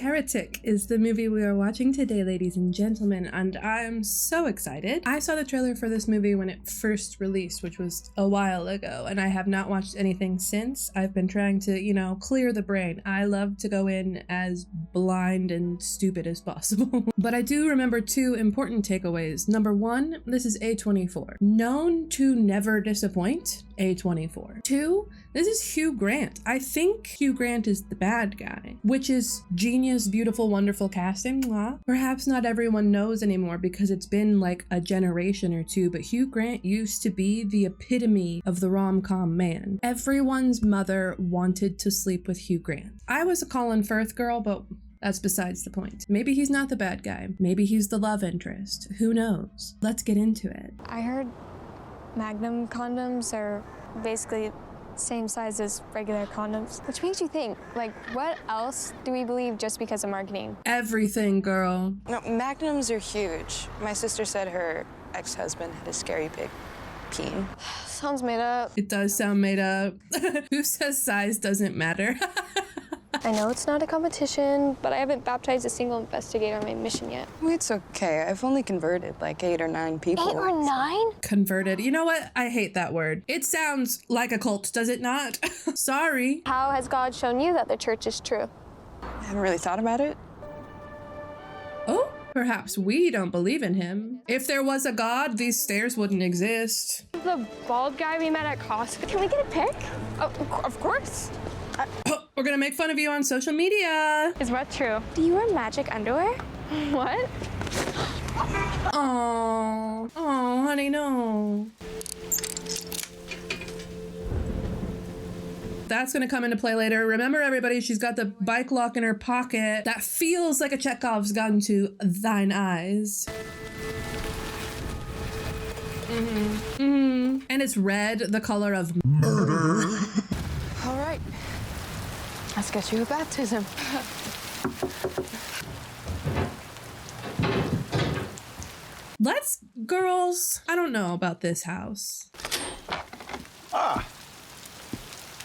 Heretic is the movie we are watching today, ladies and gentlemen, and I'm so excited. I saw the trailer for this movie when it first released, which was a while ago, and I have not watched anything since. I've been trying to, clear the brain. I love to go in as blind and stupid as possible. But I do remember two important takeaways. Number one, this is A24. Known to never disappoint, A24. Two, this is Hugh Grant. I think Hugh Grant is the bad guy, which is genius, beautiful, wonderful casting. Mwah. Perhaps not everyone knows anymore because it's been like a generation or two, but Hugh Grant used to be the epitome of the rom-com man. Everyone's mother wanted to sleep with Hugh Grant. I was a Colin Firth girl, but that's besides the point. Maybe he's not the bad guy. Maybe he's the love interest. Who knows? Let's get into it. I heard Magnum condoms are basically same size as regular condoms, which makes you think, like, what else do we believe just because of marketing? Everything, girl. No, Magnums are huge. My sister said her ex-husband had a scary big peen. Sounds made up. It does sound made up. Who says size doesn't matter? I know it's not a competition, but I haven't baptized a single investigator on my mission yet. It's okay. I've only converted like 8 or 9 people. 8 or 9? Converted. You know what? I hate that word. It sounds like a cult, does it not? Sorry. How has God shown you that the church is true? I haven't really thought about it. Oh, perhaps we don't believe in him. If there was a God, these stairs wouldn't exist. The bald guy we met at Costco. Can we get a pic? Oh, of course. We're gonna make fun of you on social media. Is what true? Do you wear magic underwear? What? Oh, honey, no. That's gonna come into play later. Remember, everybody, she's got the bike lock in her pocket that feels like a Chekhov's gun to thine eyes. And it's red, the color of murder. All right. Let's get you a baptism. Girls, I don't know about this house.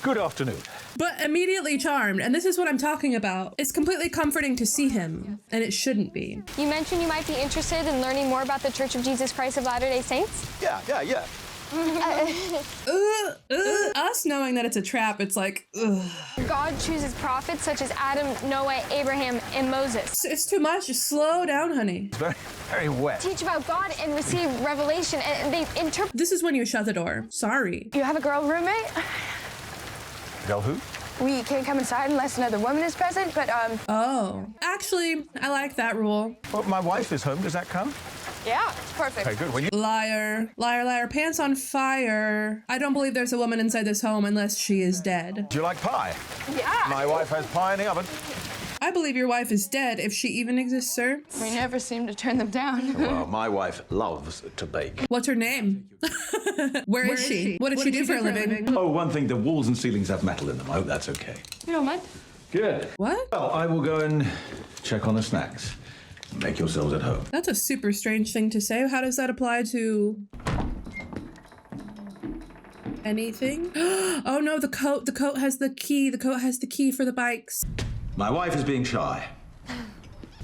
Good afternoon. But immediately charmed, and this is what I'm talking about. It's completely comforting to see him, and it shouldn't be. You mentioned you might be interested in learning more about the Church of Jesus Christ of Latter-day Saints? Yeah. Us knowing that it's a trap, it's like, ugh. God chooses prophets such as Adam, Noah, Abraham, and Moses. It's too much. Just slow down, honey. It's very, very wet. Teach about God and receive revelation, and they interpret. This is when you shut the door. Sorry. You have a girl roommate? Girl who? We can't come inside unless another woman is present, but, Oh. Actually, I like that rule. Well, my wife is home. Does that count? yeah, it's perfect. Okay, good. When you... Liar. Liar, liar. Pants on fire. I don't believe there's a woman inside this home unless she is dead. Do you like pie? Yeah. My wife has pie in the oven. I believe your wife is dead if she even exists, sir. We never seem to turn them down. Well, my wife loves to bake. What's her name? Where is she? What did she do for a living? Oh, one thing, the walls and ceilings have metal in them. I hope that's okay. You don't mind? Good. What? Well, I will go and check on the snacks. Make yourselves at home. That's a super strange thing to say. How does that apply to anything? Oh no, the coat. The coat has the key. The coat has the key for the bikes. My wife is being shy.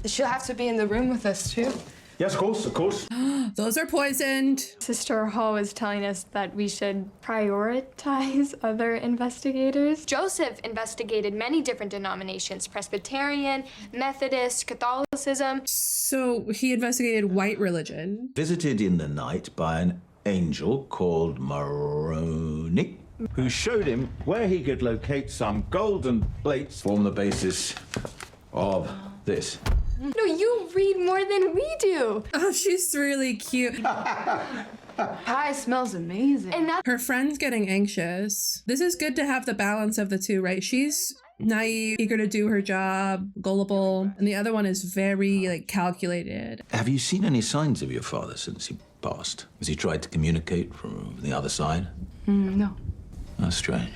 She'll have to be in the room with us, too. Yes, of course, of course. Those are poisoned. Sister Hall was telling us that we should prioritize other investigators. Joseph investigated many different denominations: Presbyterian, Methodist, Catholicism. So he investigated white religion. Visited in the night by an angel called Moroni, who showed him where he could locate some golden plates, form the basis of this. No, you read more than we do. Oh, she's really cute. Pie smells amazing. And that Her friend's getting anxious. This is good to have the balance of the two, right? She's naive, eager to do her job, gullible, and the other one is very, calculated. Have you seen any signs of your father since he passed? Has he tried to communicate from the other side? No. That's strange.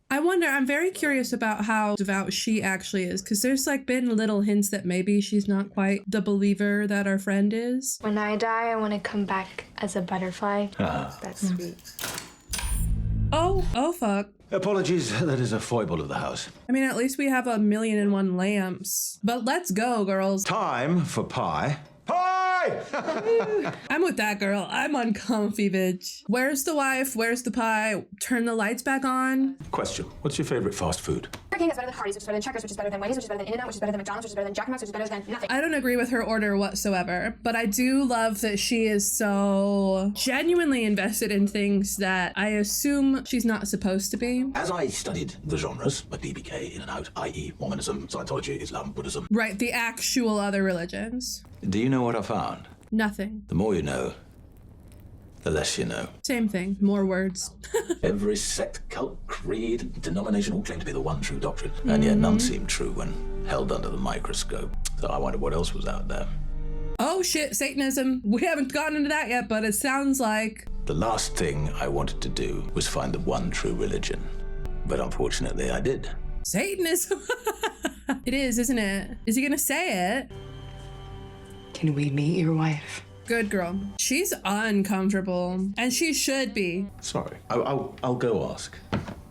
I wonder, I'm very curious about how devout she actually is, because there's been little hints that maybe she's not quite the believer that our friend is. when I die, I want to come back as a butterfly. That's sweet. Oh fuck. Apologies, that is a foible of the house. I mean, at least we have 1,000,001 lamps. But let's go, girls. Time for pie. Pie! I'm with that girl. I'm uncomfy, bitch. Where's the wife? Where's the pie? Turn the lights back on. Question, what's your favorite fast food? Burger King is better than Hardee's, which is better than Checkers, which is better than Wendy's, which is better than In-N-Out, which is better than McDonald's, which is better than Jack in the Box, which is better than nothing. I don't agree with her order whatsoever, but I do love that she is so genuinely invested in things that I assume she's not supposed to be. As I studied the genres, like BBK, In and Out, i.e. Mormonism, Scientology, Islam, Buddhism. Right, the actual other religions. Do you know what I found? Nothing. The more you know, the less you know. Same thing, more words. Every sect, cult, creed, and denomination all claim to be the one true doctrine, and yet none seem true when held under the microscope. So I wonder what else was out there. Oh shit, Satanism. We haven't gotten into that yet, but it sounds like... The last thing I wanted to do was find the one true religion. But unfortunately, I did. Satanism. It is, isn't it? Is he gonna say it? Can we meet your wife? Good girl. She's uncomfortable, and she should be. Sorry, I'll go ask.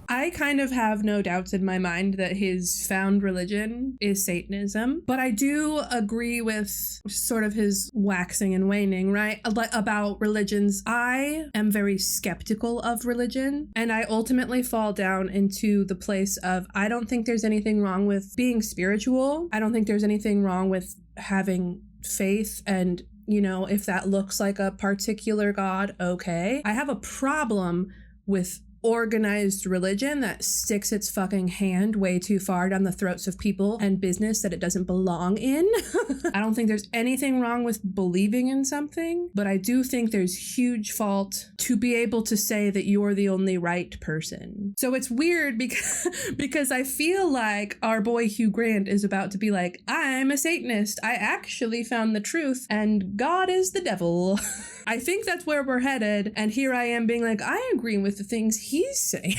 I kind of have no doubts in my mind that his found religion is Satanism, but I do agree with sort of his waxing and waning, right? About religions. I am very skeptical of religion, and I ultimately fall down into the place of, I don't think there's anything wrong with being spiritual. I don't think there's anything wrong with having faith, and you know, if that looks like a particular god, okay. I have a problem with organized religion that sticks its fucking hand way too far down the throats of people and business that it doesn't belong in. I don't think there's anything wrong with believing in something, but I do think there's huge fault to be able to say that you're the only right person. So it's weird because I feel like our boy Hugh Grant is about to be like, I'm a Satanist. I actually found the truth and God is the devil. I think that's where we're headed, and here I am being like, I agree with the things he's saying.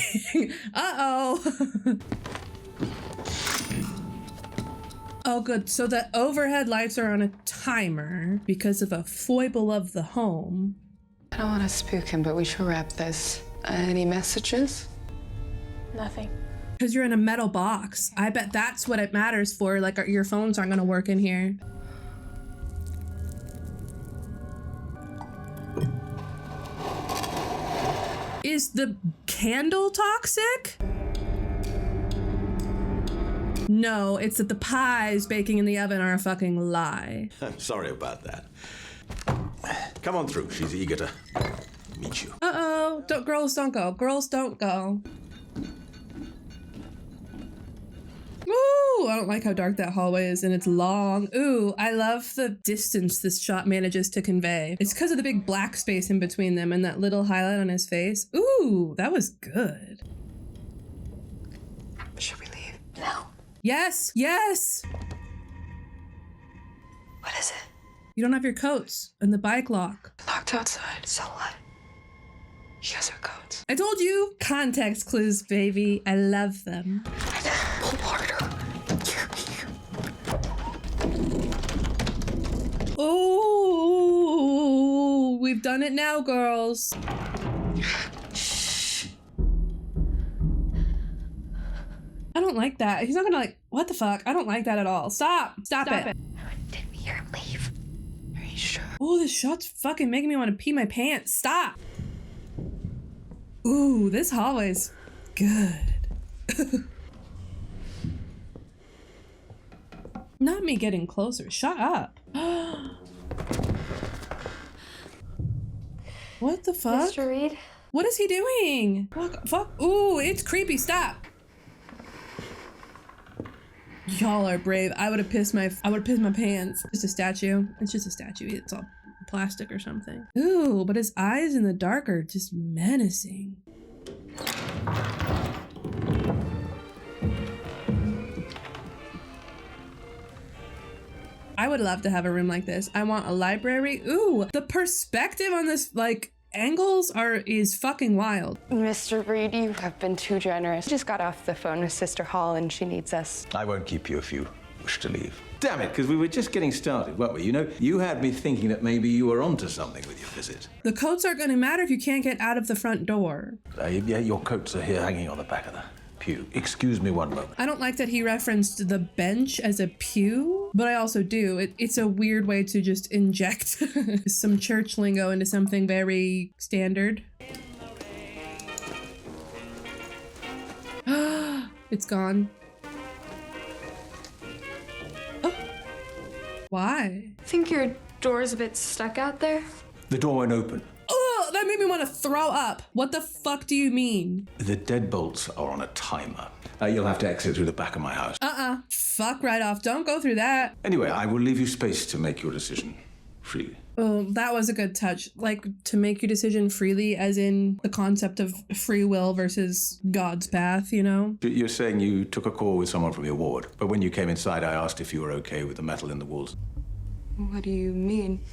Uh-oh. Oh, good. So the overhead lights are on a timer because of a foible of the home. I don't want to spook him, but we should wrap this. Any messages? Nothing. Because you're in a metal box. I bet that's what it matters for. Like, your phones aren't going to work in here. Is the candle toxic? No, it's that the pies baking in the oven are a fucking lie. I'm sorry about that. Come on through. She's eager to meet you. Uh-oh. Girls don't go. Girls don't go. Ooh, I don't like how dark that hallway is and it's long. Ooh, I love the distance this shot manages to convey. It's because of the big black space in between them and that little highlight on his face. Ooh, that was good. Should we leave? No. Yes, yes. What is it? You don't have your coats and the bike lock. Locked outside. So what? You guys have codes. I told you. Context clues, baby. I love them. Pull harder. Oh, we've done it now, girls. I don't like that. He's not gonna like, what the fuck? I don't like that at all. Stop it. Did we hear him leave? Are you sure? Oh, this shot's fucking making me want to pee my pants. Stop. Ooh, this hallway's good. Not me getting closer. Shut up. What the fuck? Mr. Reed? What is he doing? Fuck. Ooh, it's creepy. Stop. Y'all are brave. I would have pissed my pants. Just a statue. It's just a statue. It's all plastic or something. Ooh, but his eyes in the dark are just menacing. I would love to have a room like this. I want a library. Ooh, the perspective on this, like, angles is fucking wild. Mr. Reed, you have been too generous. Just got off the phone with Sister Hall and she needs us. I won't keep you if you wish to leave? Damn it, because we were just getting started, weren't we? You know, you had me thinking that maybe you were onto something with your visit. The coats aren't going to matter if you can't get out of the front door. Yeah, your coats are here hanging on the back of the pew. Excuse me one moment. I don't like that he referenced the bench as a pew, but I also do. It's a weird way to just inject some church lingo into something very standard. It's gone. Oh. Why? I think your door's a bit stuck out there. The door won't open. Oh, that made me want to throw up. What the fuck do you mean? The deadbolts are on a timer. You'll have to exit through the back of my house. Fuck right off. Don't go through that. Anyway, I will leave you space to make your decision freely. Oh, that was a good touch. Like, to make your decision freely, as in the concept of free will versus God's path, you know? You're saying you took a call with someone from your ward, but when you came inside, I asked if you were okay with the metal in the walls. What do you mean?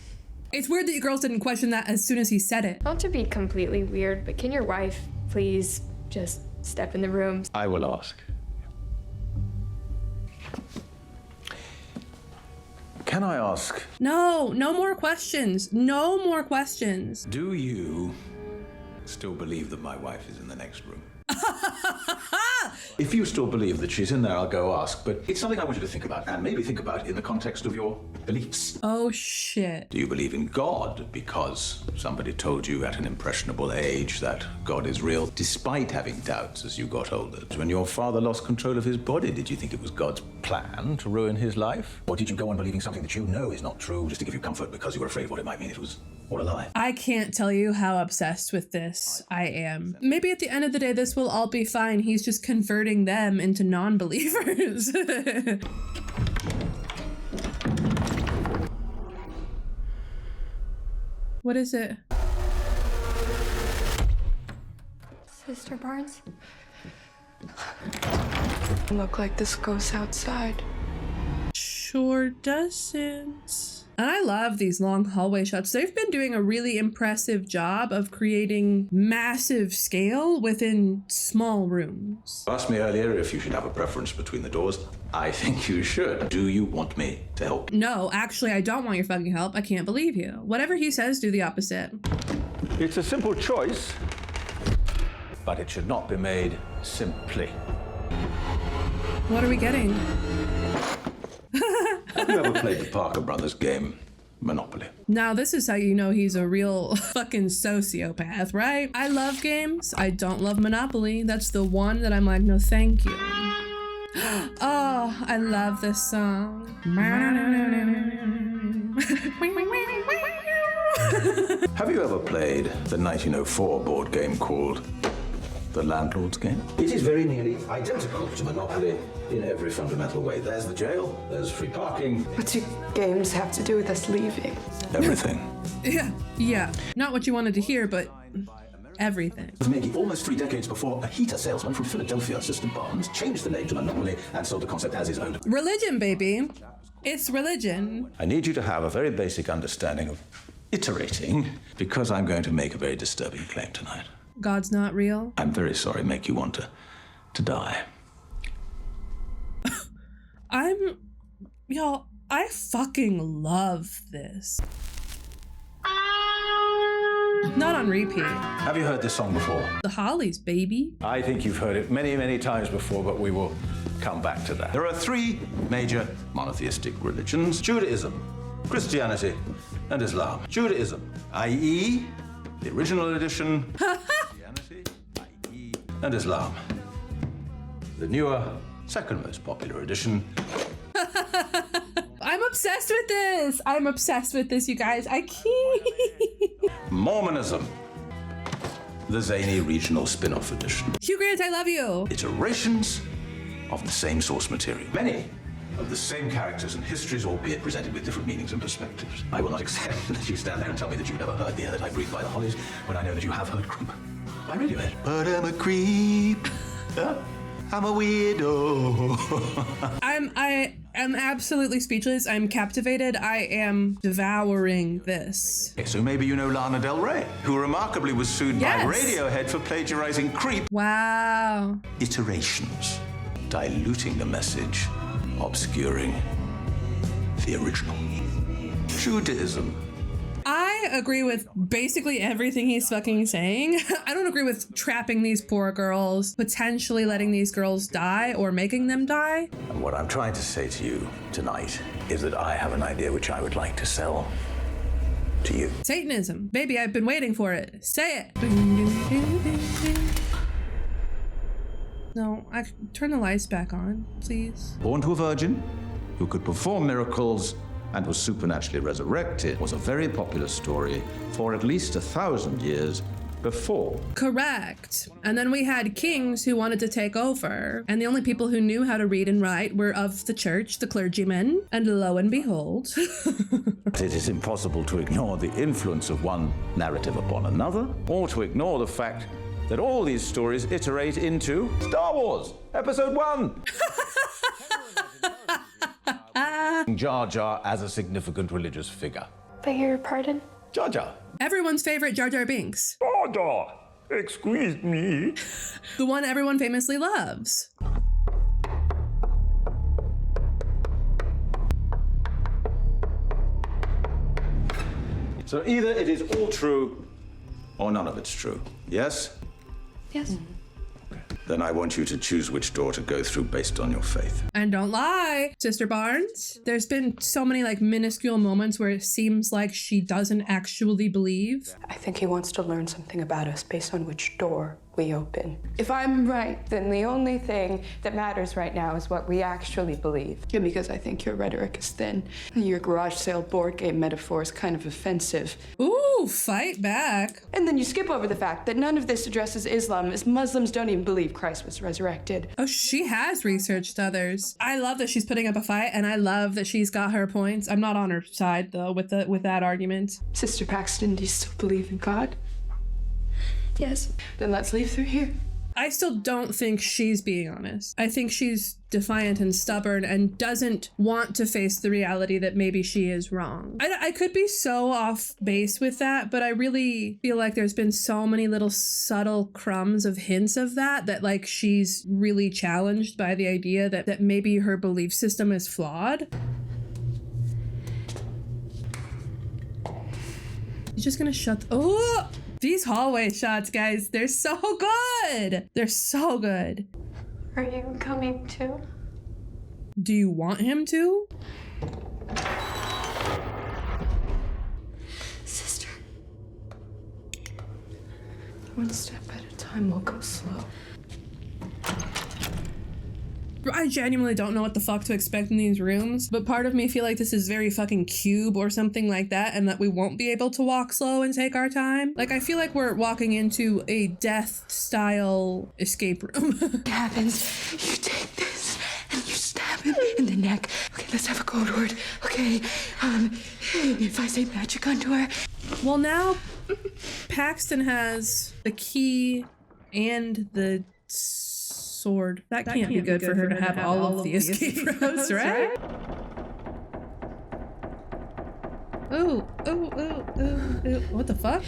It's weird that you girls didn't question that as soon as he said it. Not to be completely weird, but can your wife please just step in the room? I will ask. Can I ask, No more questions. No more questions. do you still believe that my wife is in the next room? If you still believe that she's in there, I'll go ask. But it's something I want you to think about, and maybe think about in the context of your beliefs. Oh, shit. Do you believe in God because somebody told you at an impressionable age that God is real, despite having doubts as you got older? When your father lost control of his body, did you think it was God's plan to ruin his life? Or did you go on believing something that you know is not true just to give you comfort because you were afraid of what it might mean if it was all a lie? I can't tell you how obsessed with this I am. Maybe at the end of the day, this will all be fine. He's just converting them into non-believers. What is it? Sister Barnes? Look like this goes outside. Sure doesn't. And I love these long hallway shots. They've been doing a really impressive job of creating massive scale within small rooms. You asked me earlier if you should have a preference between the doors. I think you should. Do you want me to help? No, actually, I don't want your fucking help. I can't believe you. Whatever he says, do the opposite. It's a simple choice, but it should not be made simply. What are we getting? Have you ever played the Parker Brothers game, Monopoly? Now, this is how you know he's a real fucking sociopath, right? I love games. I don't love Monopoly. That's the one that I'm like, no, thank you. Oh, I love this song. Have you ever played the 1904 board game called The Landlord's Game? It is very nearly identical to Monopoly in every fundamental way. There's the jail, there's free parking. What do games have to do with us leaving? Everything. Yeah. Not what you wanted to hear, but everything. Maybe almost 3 decades before, a heater salesman from Philadelphia, Sister Barnes, changed the name to Monopoly and sold the concept as his own. Religion, baby. It's religion. I need you to have a very basic understanding of iterating, because I'm going to make a very disturbing claim tonight. God's not real. I'm very sorry, make you want to die. Y'all, I fucking love this. Not on repeat. Have you heard this song before? The Hollies, baby. I think you've heard it many, many times before, but we will come back to that. There are 3 major monotheistic religions: Judaism, Christianity, and Islam. Judaism, i.e., the original edition, Christianity, i.e., and Islam. The newer, second most popular edition. I'm obsessed with this. I'm obsessed with this, you guys. I can't. Mormonism, the zany regional spin-off edition. Hugh Grant, I love you. Iterations of the same source material. Many of the same characters and histories, albeit presented with different meanings and perspectives. I will not accept that you stand there and tell me that you've never heard The Air That I Breathe by the Hollies, when I know that you have heard Creep by Radiohead. But I'm a creep. I'm a weirdo. I am absolutely speechless. I'm captivated. I am devouring this. Okay, so maybe you know Lana Del Rey, who remarkably was sued by Radiohead for plagiarizing Creep. Wow. Iterations, diluting the message obscuring the original. Judaism. I agree with basically everything he's fucking saying. I don't agree with trapping these poor girls, potentially letting these girls die or making them die. And what I'm trying to say to you tonight is that I have an idea which I would like to sell to you. Satanism. Baby, I've been waiting for it. Say it. No, turn the lights back on, please. Born to a virgin who could perform miracles and was supernaturally resurrected was a very popular story for at least 1,000 years before. Correct. And then we had kings who wanted to take over, and the only people who knew how to read and write were of the church, the clergymen, and lo and behold. It is impossible to ignore the influence of one narrative upon another, or to ignore the fact that all these stories iterate into Star Wars, Episode 1. Jar Jar as a significant religious figure. Beg your pardon? Jar Jar. Everyone's favorite Jar Jar Binks. Jar Jar, excuse me. The one everyone famously loves. So either it is all true, or none of it's true. Yes? Yes. Then I want you to choose which door to go through based on your faith. And don't lie, Sister Barnes. There's been so many minuscule moments where it seems like she doesn't actually believe. I think he wants to learn something about us based on which door we open. If I'm right, then the only thing that matters right now is what we actually believe. Yeah, because I think your rhetoric is thin. Your garage sale board game metaphor is kind of offensive. Ooh, fight back. And then you skip over the fact that none of this addresses Islam, as Muslims don't even believe Christ was resurrected. Oh, she has researched others. I love that she's putting up a fight, and I love that she's got her points. I'm not on her side, though, with that argument. Sister Paxton, do you still believe in God? Yes. Then let's leave through here. I still don't think she's being honest. I think she's defiant and stubborn and doesn't want to face the reality that maybe she is wrong. I could be so off base with that, but I really feel like there's been so many little subtle crumbs of hints of that she's really challenged by the idea that maybe her belief system is flawed. You're just gonna shut oh! These hallway shots, guys, they're so good. They're so good. Are you coming too? Do you want him to? Sister. One step at a time, we'll go slow. I genuinely don't know what the fuck to expect in these rooms, but part of me feel like this is very fucking Cube or something like that, and that we won't be able to walk slow and take our time. I feel like we're walking into a death-style escape room. What happens? You take this and you stab him in the neck. Okay, let's have a code word. Okay, if I say magic underwear. Well, now Paxton has the key and the sword. That can't be good for her to have all of the escape routes, right? Ooh. What the fuck?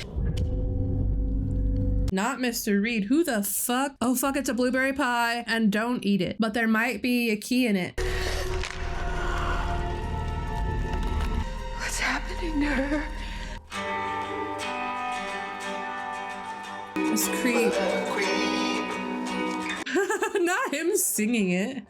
Not Mr. Reed. Who the fuck? Oh fuck, it's a blueberry pie, and don't eat it. But there might be a key in it. What's happening to her? This creep. Not him singing it.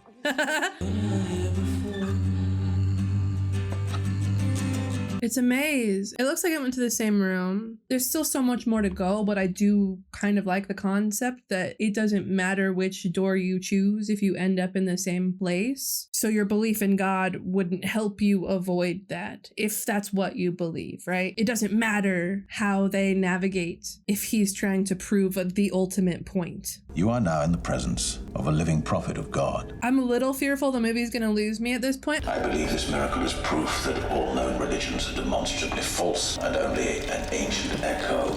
It's a maze. It looks like it went to the same room. There's still so much more to go, but I do kind of like the concept that it doesn't matter which door you choose if you end up in the same place. So your belief in God wouldn't help you avoid that, if that's what you believe, right? It doesn't matter how they navigate if he's trying to prove the ultimate point. You are now in the presence of a living prophet of God. I'm a little fearful the movie's gonna lose me at this point. I believe this miracle is proof that all known religions are demonstrably false and only an ancient echo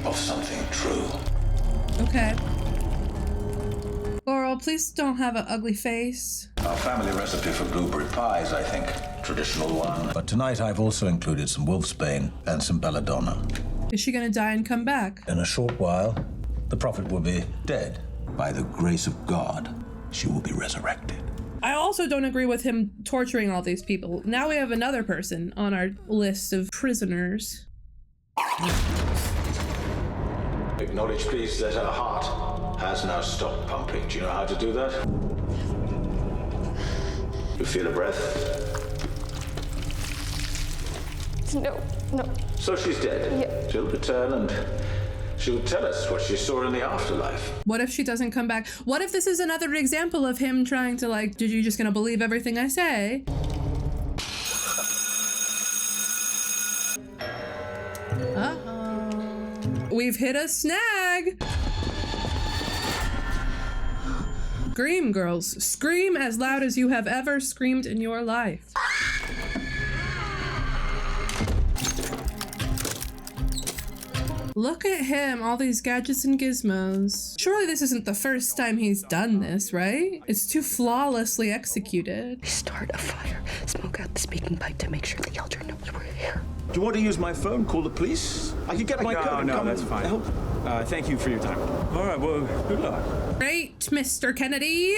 of something true. Okay. Laurel, please don't have an ugly face. Our family recipe for blueberry pie is, I think, traditional one. But tonight I've also included some wolfsbane and some belladonna. Is she gonna die and come back? In a short while, the prophet will be dead. By the grace of God, she will be resurrected. I also also don't agree with him torturing all these people. Now we have another person on our list of prisoners. Acknowledge, please, that her heart has now stopped pumping. Do you know how to do that? You feel a breath? No. So she's dead. Yeah. She'll return and she'll tell us what she saw in the afterlife. What if she doesn't come back? What if this is another example of him trying to like, did you just gonna believe everything I say? Uh-oh. We've hit a snag. Scream, girls. Scream as loud as you have ever screamed in your life. Look at him, all these gadgets and gizmos. Surely this isn't the first time he's done this, right? It's too flawlessly executed. Start a fire. Smoke out the speaking pipe to make sure the elder knows we're here. Do you want to use my phone? Call the police? I can get my coat and come that's fine. help. Thank you for your time. All right, well, good luck. Great, Mr. Kennedy.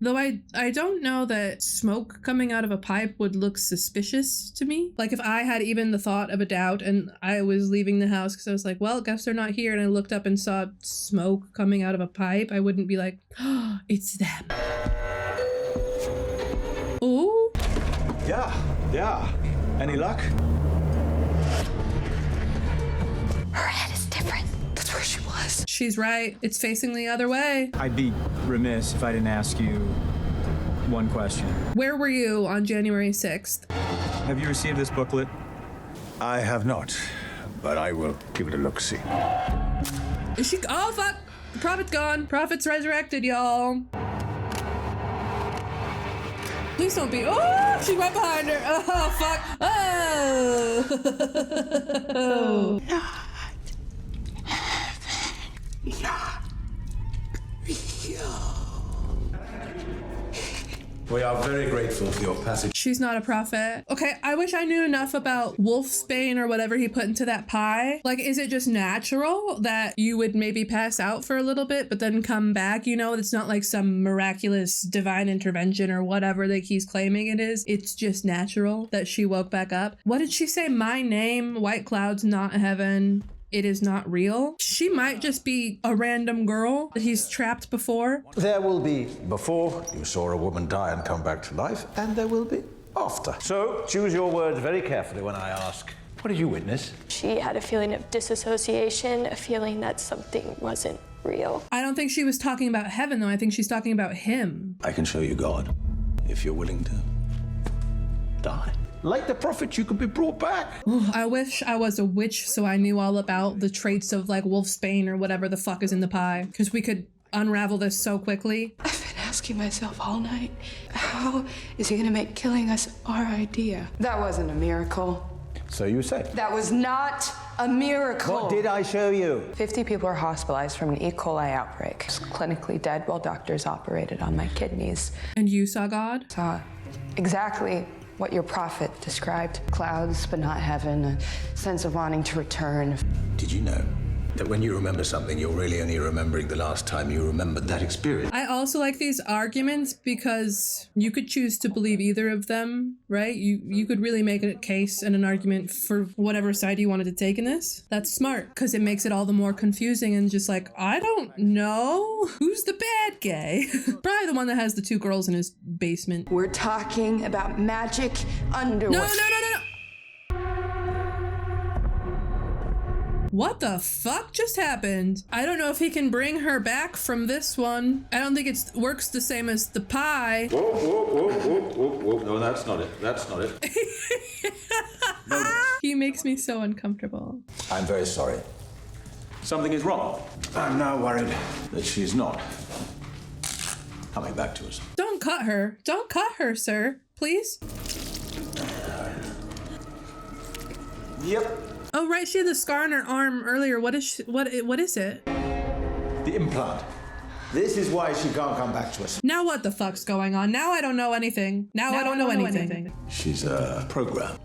Though I don't know that smoke coming out of a pipe would look suspicious to me. Like if I had even the thought of a doubt and I was leaving the house because I was like, well, guess they're not here, and I looked up and saw smoke coming out of a pipe, I wouldn't be like, oh, it's them. Ooh. Yeah. Any luck? Her head is different. That's where she was. She's right. It's facing the other way. I'd be remiss if I didn't ask you one question. Where were you on January 6th? Have you received this booklet? I have not, but I will give it a look-see. Is she? Oh, fuck. The prophet's gone. Prophet's resurrected, y'all. Please don't be. Oh, she's right behind her. Oh, fuck. Oh. We are very grateful for your passage. She's not a prophet. Okay, I wish I knew enough about wolfsbane or whatever he put into that pie. Like, is it just natural that you would maybe pass out for a little bit, but then come back? You know, it's not like some miraculous divine intervention or whatever that he's claiming it is. It's just natural that she woke back up. What did she say? My name, white clouds, not heaven. It is not real. She might just be a random girl that he's trapped before. There will be before you saw a woman die and come back to life, and there will be after. So choose your words very carefully when I ask, what did you witness? She had a feeling of disassociation, a feeling that something wasn't real. I don't think she was talking about heaven, though. I think she's talking about him. I can show you God, if you're willing to die. Like the prophet, you could be brought back. Ooh, I wish I was a witch so I knew all about the traits of like wolfsbane or whatever the fuck is in the pie, because we could unravel this so quickly. I've been asking myself all night, how is he gonna make killing us our idea? That wasn't a miracle. So you say. That was not a miracle. What did I show you? 50 people are hospitalized from an E. coli outbreak. Clinically dead while doctors operated on my kidneys. And you saw God? Saw exactly what your prophet described. Clouds, but not heaven. A sense of wanting to return. Did you know that when you remember something, you're really only remembering the last time you remembered that experience? I also like these arguments because you could choose to believe either of them, right? You could really make a case and an argument for whatever side you wanted to take in this. That's smart because it makes it all the more confusing and just like, I don't know. Who's the bad guy? Probably the one that has the two girls in his basement. We're talking about magic underwear. No. What the fuck just happened? I don't know if he can bring her back from this one. I don't think it works the same as the pie. Whoa. No, that's not it. That's not it. No. He makes me so uncomfortable. I'm very sorry. Something is wrong. I'm now worried that she's not coming back to us. Don't cut her. Don't cut her, sir. Please. Yep. Oh, right. She had the scar on her arm earlier. What is what is it? The implant. This is why she can't come back to us. Now what the fuck's going on? Now I don't know anything. Now I don't know anything. She's a program.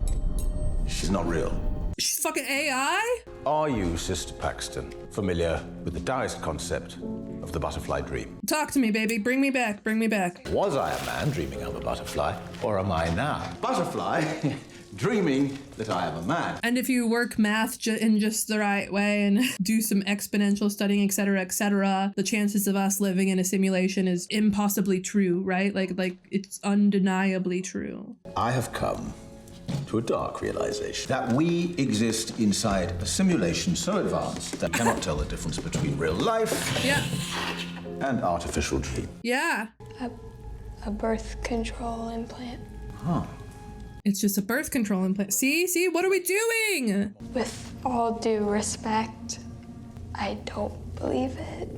She's not real. She's fucking AI? Are you, Sister Paxton, familiar with the Taoist concept of the butterfly dream? Talk to me, baby. Bring me back. Bring me back. Was I a man dreaming of a butterfly, or am I now? Butterfly, dreaming that I am a man. And if you work math in just the right way and do some exponential studying, etc., the chances of us living in a simulation is impossibly true, right? Like it's undeniably true. I have come to a dark realization that we exist inside a simulation so advanced that cannot tell the difference between real life Yeah. and artificial dream. Yeah. A birth control implant. Huh. It's just a birth control implant. See, what are we doing? With all due respect, I don't believe it.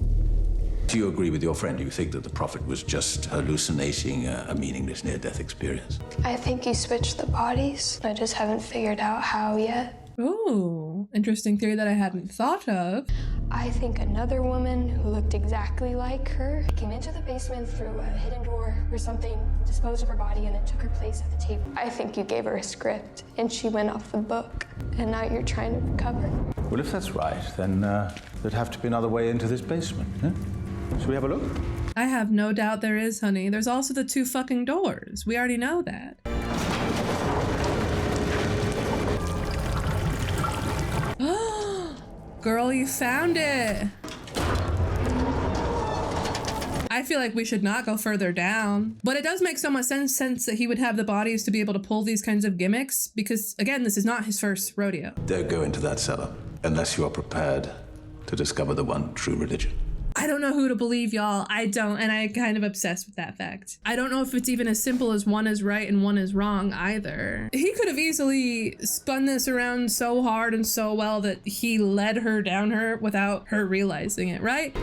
Do you agree with your friend? Do you think that the prophet was just hallucinating a meaningless near-death experience? I think you switched the bodies. I just haven't figured out how yet. Ooh, interesting theory that I hadn't thought of. I think another woman who looked exactly like her came into the basement through a hidden door or something, disposed of her body, and then took her place at the table. I think you gave her a script, and she went off the book, and now you're trying to recover. Well, if that's right, then there'd have to be another way into this basement, huh? Should we have a look? I have no doubt there is, honey. There's also the 2 fucking doors. We already know that. Girl, you found it. I feel like we should not go further down. But it does make so much sense that he would have the bodies to be able to pull these kinds of gimmicks because, again, this is not his first rodeo. Don't go into that cellar unless you are prepared to discover the one true religion. I don't know who to believe, y'all. I don't, and I'm kind of obsessed with that fact. I don't know if it's even as simple as one is right and one is wrong either. He could have easily spun this around so hard and so well that he led her down her without her realizing it, right?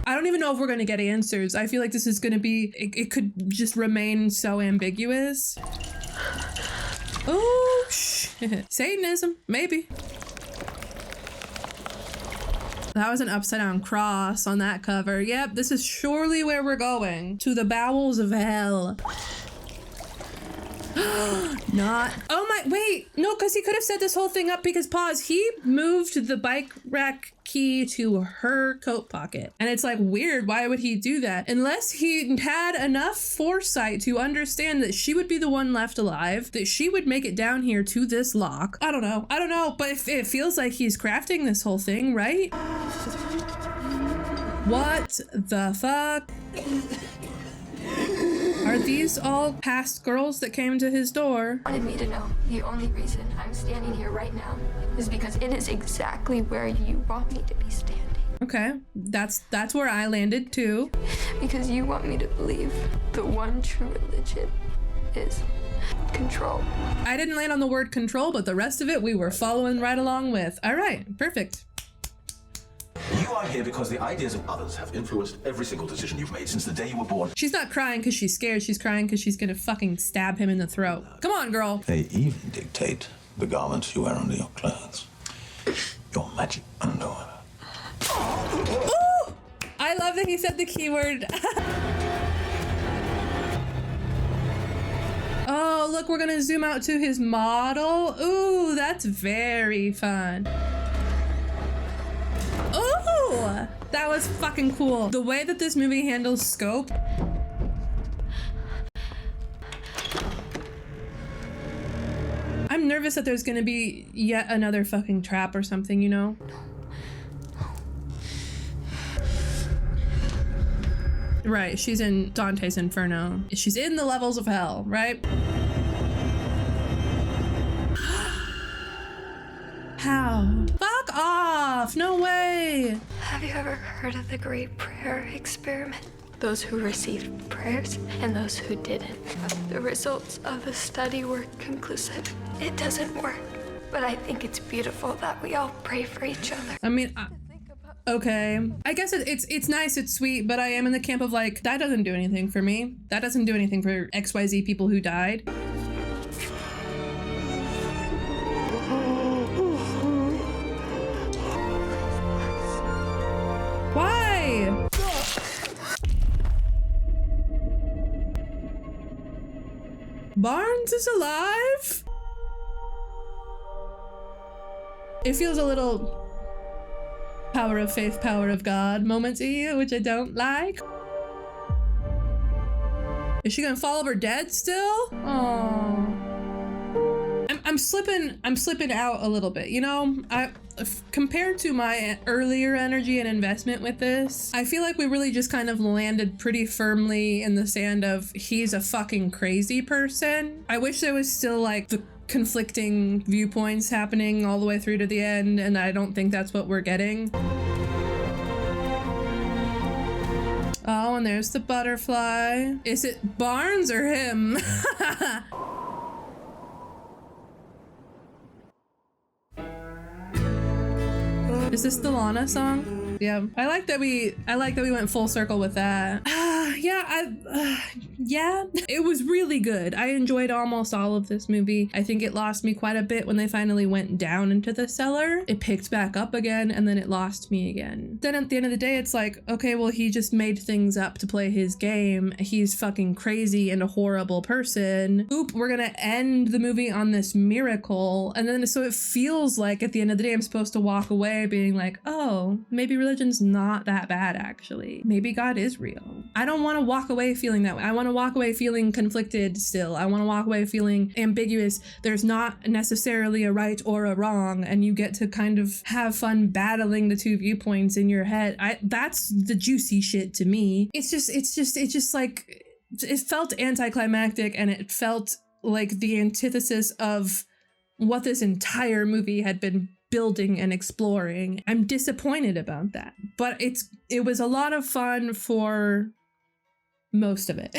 I don't even know if we're gonna get answers. I feel like this is gonna be, it could just remain so ambiguous. Oh, shit. Satanism, maybe. That was an upside down cross on that cover. Yep, this is surely where we're going. To the bowels of hell. Not. Oh my, wait. No, because he could have set this whole thing up because, pause, he moved the bike rack key to her coat pocket. And it's like weird. Why would he do that? Unless he had enough foresight to understand that she would be the one left alive, that she would make it down here to this lock. I don't know. But it feels like he's crafting this whole thing, right? What the fuck? Are these all past girls that came to his door? Wanted me to know the only reason I'm standing here right now is because it is exactly where you want me to be standing. Okay, that's where I landed too. Because you want me to believe the one true religion is control. I didn't land on the word control, but the rest of it we were following right along with. All right, perfect. You are here because the ideas of others have influenced every single decision you've made since the day you were born. She's not crying because she's scared. She's crying because she's gonna fucking stab him in the throat. Come on, girl. They even dictate the garments you wear under your clothes. Your magic underwear. Ooh! I love that he said the keyword. Oh, look, we're gonna zoom out to his model. Ooh, that's very fun. Ooh, that was fucking cool. The way that this movie handles scope. I'm nervous that there's gonna be yet another fucking trap or something, you know? Right, she's in Dante's Inferno. She's in the levels of hell, right? How? Fuck off! No way! Have you ever heard of the Great Prayer Experiment? Those who received prayers and those who didn't. The results of the study were conclusive. It doesn't work, but I think it's beautiful that we all pray for each other. I mean, okay. I guess it's nice, it's sweet, but I am in the camp of like, that doesn't do anything for me. That doesn't do anything for XYZ people who died. Why? Barnes is alive? It feels a little power of faith, power of God moment-y, which I don't like. Is she gonna fall over dead still? Oh. I'm slipping out a little bit, you know? Compared to my earlier energy and investment with this, I feel like we really just kind of landed pretty firmly in the sand of he's a fucking crazy person. I wish there was still like the conflicting viewpoints happening all the way through to the end, and I don't think that's what we're getting. Oh, and there's the butterfly. Is it Barnes or him? Is this the Lana song? Yeah, I like that we went full circle with that. Yeah, it was really good. I enjoyed almost all of this movie. I think it lost me quite a bit when they finally went down into the cellar. It picked back up again, and then it lost me again. Then at the end of the day, it's like, okay, well, he just made things up to play his game. He's fucking crazy and a horrible person. Oop, we're gonna end the movie on this miracle. And then so it feels like at the end of the day, I'm supposed to walk away being like, oh, maybe religion's not that bad, actually. Maybe God is real. I don't want to walk away feeling that way. I want to walk away feeling conflicted still. I want to walk away feeling ambiguous. There's not necessarily a right or a wrong, and you get to kind of have fun battling the two viewpoints in your head. That's the juicy shit to me. It's just like, it felt anticlimactic, and it felt like the antithesis of what this entire movie had been building and exploring. I'm disappointed about that, but it was a lot of fun for most of it.